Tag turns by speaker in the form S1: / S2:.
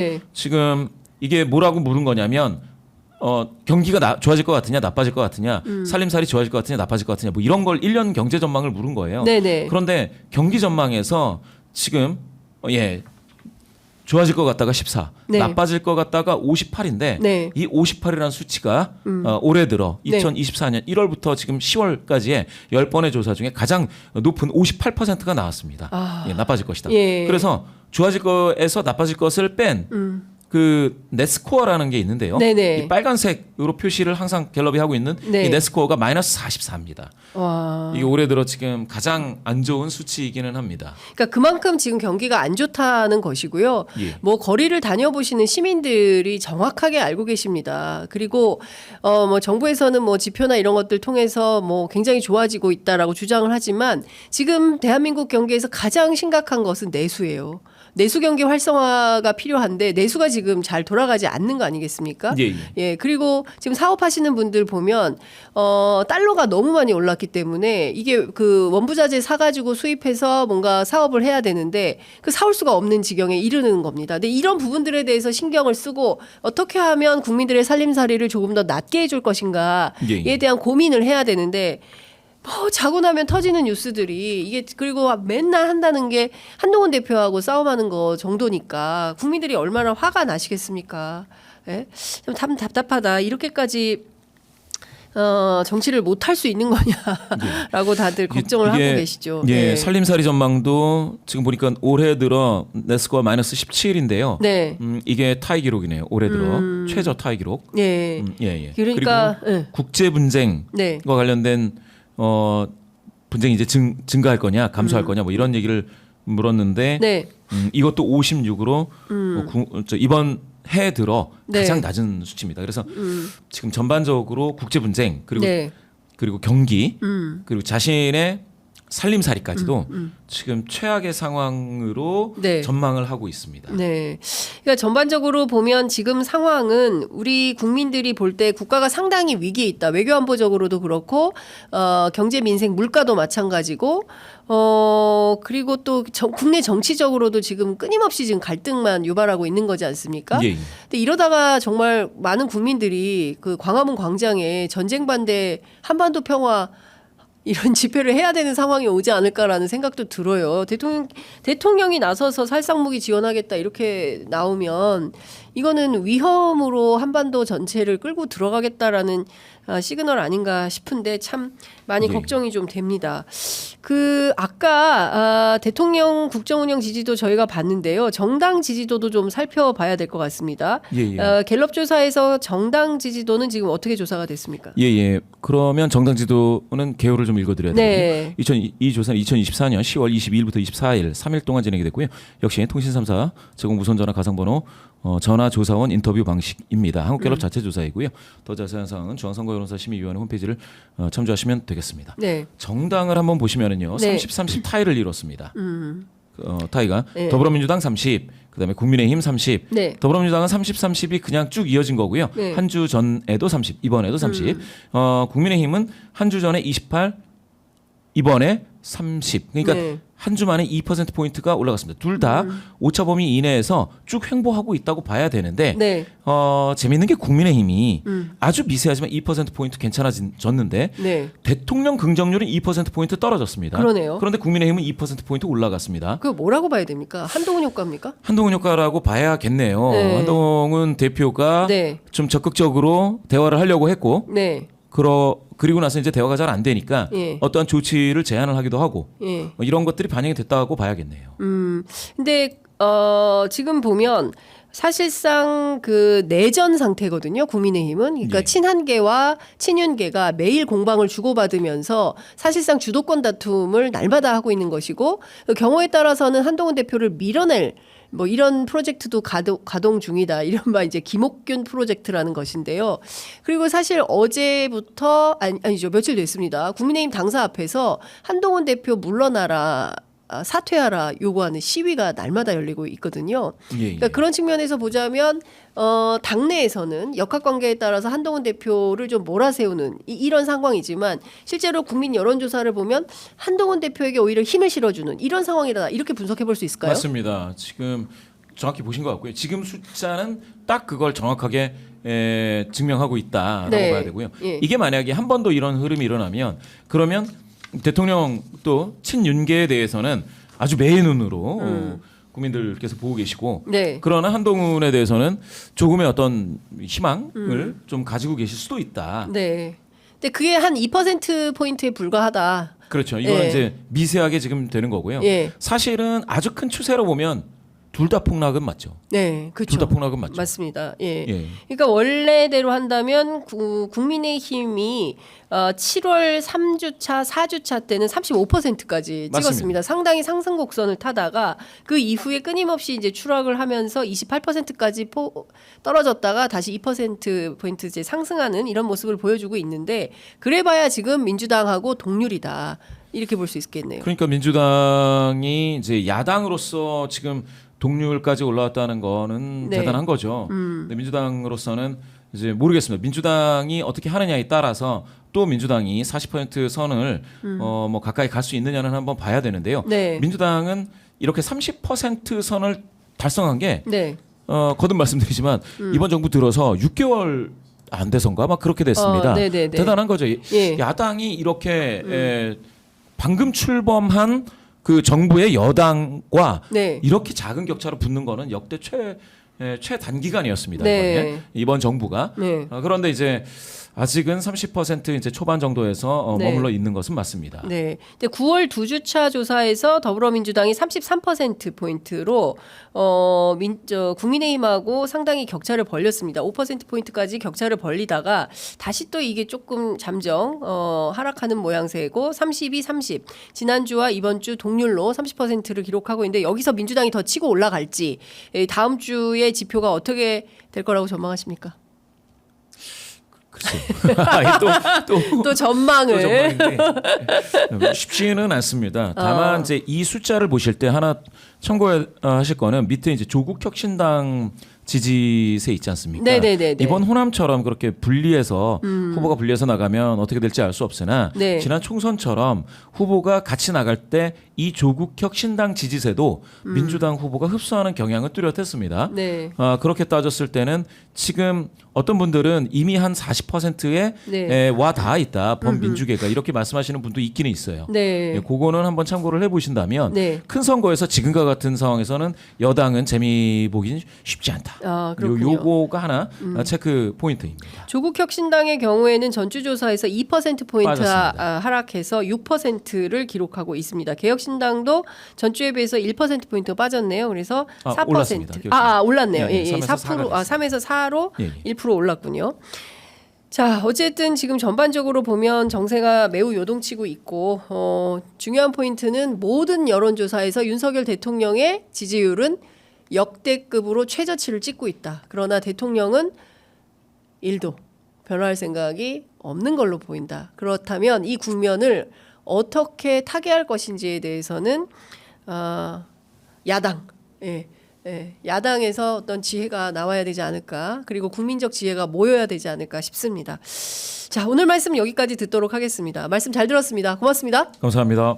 S1: 네.
S2: 지금 이게 뭐라고 물은 거냐면 경기가 좋아질 것 같으냐 나빠질 것 같으냐 살림살이 좋아질 것 같으냐 나빠질 것 같으냐 뭐 이런 걸 1년 경제 전망을 물은 거예요.
S1: 네네.
S2: 그런데 경기 전망에서 지금 좋아질 것 같다가 14,
S1: 네.
S2: 나빠질 것 같다가 58인데
S1: 네.
S2: 이 58이라는 수치가 올해 들어 2024년 1월부터 지금 10월까지의 10번의 조사 중에 가장 높은 58%가 나왔습니다. 나빠질 것이다.
S1: 예.
S2: 그래서 좋아질 거에서 나빠질 것을 뺀 그 넷스코어라는 게 있는데요.
S1: 네네.
S2: 이 빨간색으로 표시를 항상 갤럽이 하고 있는
S1: 네.
S2: 이 넷스코어가 마이너스 44입니다.
S1: 와.
S2: 이게 올해 들어 지금 가장 안 좋은 수치이기는 합니다.
S1: 그러니까 그만큼 지금 경기가 안 좋다는 것이고요.
S2: 예.
S1: 뭐 거리를 다녀보시는 시민들이 정확하게 알고 계십니다. 그리고 뭐 정부에서는 뭐 지표나 이런 것들 통해서 뭐 굉장히 좋아지고 있다라고 주장을 하지만 지금 대한민국 경기에서 가장 심각한 것은 내수예요. 내수 경기 활성화가 필요한데 내수가 지금 잘 돌아가지 않는 거 아니겠습니까?
S2: 예, 예.
S1: 예, 그리고 지금 사업하시는 분들 보면 달러가 너무 많이 올랐기 때문에 이게 그 원부자재 사가지고 수입해서 뭔가 사업을 해야 되는데 그 사올 수가 없는 지경에 이르는 겁니다. 근데 이런 부분들에 대해서 신경을 쓰고 어떻게 하면 국민들의 살림살이를 조금 더 낫게 해줄 것인가에
S2: 예.
S1: 대한 고민을 해야 되는데. 자고 나면 터지는 뉴스들이 이게 그리고 맨날 한다는 게 한동훈 대표하고 싸움하는 거 정도니까 국민들이 얼마나 화가 나시겠습니까? 예? 좀 답답하다. 이렇게까지 정치를 못 할 수 있는 거냐라고 다들 걱정을 하고 계시죠.
S2: 예, 살림살이 전망도 지금 보니까 올해 들어 넷스코어 마이너스 17인데요.
S1: 네.
S2: 이게 타이 기록이네요. 올해 들어 최저 타이 기록.
S1: 예.
S2: 예.
S1: 그러니까
S2: 그리고 국제 분쟁과
S1: 네.
S2: 관련된 분쟁이 이제 증가할 거냐 감소할 거냐 뭐 이런 얘기를 물었는데
S1: 네.
S2: 이것도 56으로 이번 해 들어
S1: 네.
S2: 가장 낮은 수치입니다. 그래서 지금 전반적으로 국제 분쟁 그리고
S1: 네.
S2: 경기 그리고 자신의 살림살이까지도 지금 최악의 상황으로
S1: 네.
S2: 전망을 하고 있습니다.
S1: 네. 그러니까 전반적으로 보면 지금 상황은 우리 국민들이 볼 때 국가가 상당히 위기에 있다. 외교안보적으로도 그렇고 경제 민생 물가도 마찬가지고 그리고 또 국내 정치적으로도 지금 끊임없이 지금 갈등만 유발하고 있는 거지 않습니까?
S2: 예.
S1: 근데 이러다가 정말 많은 국민들이 그 광화문 광장에 전쟁 반대 한반도 평화 이런 집회를 해야 되는 상황이 오지 않을까라는 생각도 들어요. 대통령이 나서서 살상무기 지원하겠다 이렇게 나오면 이거는 위험으로 한반도 전체를 끌고 들어가겠다라는 시그널 아닌가 싶은데 참 많이 걱정이 좀 됩니다. 그 아까 대통령 국정운영 지지도 저희가 봤는데요. 정당 지지도도 좀 살펴봐야 될 것 같습니다. 갤럽 조사에서 정당 지지도는 지금 어떻게 조사가 됐습니까?
S2: 예. 그러면 정당 지도는 개요를 좀 읽어드려야
S1: 네.
S2: 되거든요. 이 조사는 2024년 10월 22일부터 24일 3일 동안 진행이 됐고요. 역시 통신 3사 제공 무선 전화 가상번호 전화 조사원 인터뷰 방식입니다. 한국갤럽 자체 조사이고요. 더 자세한 사항은 중앙선거여론조사 심의위원회 홈페이지를 참조하시면 되겠습니다.
S1: 네.
S2: 정당을 한번 보시면은요,
S1: 네.
S2: 30 타이를 이뤘습니다. 타이가
S1: 네.
S2: 더불어민주당 30, 그다음에 국민의힘 30,
S1: 네.
S2: 더불어민주당은 30이 그냥 쭉 이어진 거고요.
S1: 네.
S2: 한 주 전에도 30, 이번에도 30. 국민의힘은 한 주 전에 28, 이번에 30. 그러니까
S1: 네.
S2: 한 주 만에 2% 포인트가 올라갔습니다. 둘 다 오차 범위 이내에서 쭉 횡보하고 있다고 봐야 되는데
S1: 네.
S2: 재미있는 게 국민의힘이 아주 미세하지만 2% 포인트 괜찮아졌는데
S1: 네.
S2: 대통령 긍정률은 2% 포인트 떨어졌습니다.
S1: 그러네요.
S2: 그런데 국민의힘은 2% 포인트 올라갔습니다.
S1: 그거 뭐라고 봐야 됩니까? 한동훈 효과입니까?
S2: 한동훈 효과라고 봐야겠네요.
S1: 네.
S2: 한동훈 대표가
S1: 네.
S2: 좀 적극적으로 대화를 하려고 했고
S1: 네.
S2: 그리고 나서 이제 대화가 잘 안 되니까
S1: 예.
S2: 어떠한 조치를 제안을 하기도 하고
S1: 예.
S2: 이런 것들이 반영이 됐다고 봐야겠네요.
S1: 근데 지금 보면 사실상 그 내전 상태거든요. 국민의힘은 그러니까
S2: 예.
S1: 친한계와 친윤계가 매일 공방을 주고받으면서 사실상 주도권 다툼을 날마다 하고 있는 것이고 그 경우에 따라서는 한동훈 대표를 밀어낼 뭐 이런 프로젝트도 가동 중이다. 이른바 이제 김옥균 프로젝트라는 것인데요. 그리고 사실 어제부터 아니죠. 며칠 됐습니다. 국민의힘 당사 앞에서 한동훈 대표 물러나라. 사퇴하라 요구하는 시위가 날마다 열리고 있거든요. 그러니까 그런 측면에서 보자면 당내에서는 역학관계에 따라서 한동훈 대표를 좀 몰아세우는 이런 상황이지만 실제로 국민 여론조사를 보면 한동훈 대표에게 오히려 힘을 실어주는 이런 상황이다 이렇게 분석해 볼 수 있을까요?
S2: 맞습니다. 지금 정확히 보신 것 같고요. 지금 숫자는 딱 그걸 정확하게 증명하고 있다라고
S1: 네.
S2: 봐야 되고요.
S1: 예.
S2: 이게 만약에 한 번 더 이런 흐름이 일어나면 그러면 대통령 또 친윤계에 대해서는 아주 매의 눈으로 국민들께서 보고 계시고
S1: 네.
S2: 그러나 한동훈에 대해서는 조금의 어떤 희망을 좀 가지고 계실 수도 있다.
S1: 네. 근데 그게 한 2% 포인트에 불과하다.
S2: 그렇죠. 이거는
S1: 예.
S2: 이제 미세하게 지금 되는 거고요.
S1: 예.
S2: 사실은 아주 큰 추세로 보면 둘 다 폭락은 맞죠.
S1: 네, 그렇죠.
S2: 둘 다 폭락은 맞죠.
S1: 맞습니다. 예.
S2: 예.
S1: 그러니까 원래대로 한다면 국민의힘이 7월 3주차, 4주차 때는 35%까지
S2: 맞습니다.
S1: 찍었습니다. 상당히 상승 곡선을 타다가 그 이후에 끊임없이 이제 추락을 하면서 28%까지 떨어졌다가 다시 2% 포인트 이제 상승하는 이런 모습을 보여주고 있는데 그래봐야 지금 민주당하고 동률이다. 이렇게 볼 수 있겠네요.
S2: 그러니까 민주당이 이제 야당으로서 지금 동률까지 올라왔다는 거는
S1: 네.
S2: 대단한 거죠. 근데 민주당으로서는 이제 모르겠습니다. 민주당이 어떻게 하느냐에 따라서 또 민주당이 40% 선을 뭐 가까이 갈 수 있느냐는 한번 봐야 되는데요.
S1: 네.
S2: 민주당은 이렇게 30% 선을 달성한 게
S1: 네.
S2: 거듭 말씀드리지만 이번 정부 들어서 6개월 안 돼서인가 막 그렇게 됐습니다.
S1: 네네네.
S2: 대단한 거죠.
S1: 예.
S2: 야당이 이렇게 방금 출범한 그 정부의 여당과
S1: 네.
S2: 이렇게 작은 격차로 붙는 거는 역대 최단기간이었습니다.
S1: 네.
S2: 이번 정부가.
S1: 네.
S2: 그런데 이제 아직은 30% 이제 초반 정도에서
S1: 네.
S2: 머물러 있는 것은 맞습니다.
S1: 네. 근데 9월 2주차 조사에서 더불어민주당이 33% 포인트로 국민의힘하고 상당히 격차를 벌렸습니다. 5% 포인트까지 격차를 벌리다가 다시 또 이게 조금 잠정 하락하는 모양새고 32, 30 지난주와 이번 주 동률로 30%를 기록하고 있는데 여기서 민주당이 더 치고 올라갈지 다음 주의 지표가 어떻게 될 거라고 전망하십니까? 또 전망을
S2: 전망인데 쉽지는 않습니다. 다만 이제 이 숫자를 보실 때 하나 참고하실 거는 밑에 이제 조국 혁신당 지지세 있지 않습니까?
S1: 네네네네.
S2: 이번 호남처럼 그렇게 분리해서 후보가 분리해서 나가면 어떻게 될지 알 수 없으나
S1: 네.
S2: 지난 총선처럼 후보가 같이 나갈 때 이 조국 혁신당 지지세도 민주당 후보가 흡수하는 경향은 뚜렷했습니다.
S1: 네.
S2: 그렇게 따졌을 때는 지금 어떤 분들은 이미 한 40%에
S1: 네.
S2: 와 닿아 있다. 범민주계가 이렇게 말씀하시는 분도 있기는 있어요.
S1: 네.
S2: 예, 그거는 한번 참고를 해보신다면
S1: 네.
S2: 큰 선거에서 지금과 같은 상황에서는 여당은 재미 보기는 쉽지 않다.
S1: 그렇군요.
S2: 요거가 하나 체크 포인트입니다.
S1: 조국 혁신당의 경우에는 전주조사에서 2% 포인트
S2: 빠졌습니다.
S1: 하락해서 6%를 기록하고 있습니다. 개혁신당도 전주에 비해서 1% 포인트 빠졌네요. 그래서 4%.
S2: 올랐습니다.
S1: 올랐네요.
S2: 예, 예,
S1: 예,
S2: 3에서
S1: 4%,
S2: 4가
S1: 3에서 4로
S2: 예, 예.
S1: 1% 올랐군요. 자, 어쨌든 지금 전반적으로 보면 정세가 매우 요동치고 있고 중요한 포인트는 모든 여론조사에서 윤석열 대통령의 지지율은 역대급으로 최저치를 찍고 있다. 그러나 대통령은 1도 변화할 생각이 없는 걸로 보인다. 그렇다면 이 국면을 어떻게 타개할 것인지에 대해서는 야당, 야당에서 어떤 지혜가 나와야 되지 않을까. 그리고 국민적 지혜가 모여야 되지 않을까 싶습니다. 자, 오늘 말씀 여기까지 듣도록 하겠습니다. 말씀 잘 들었습니다. 고맙습니다.
S2: 감사합니다.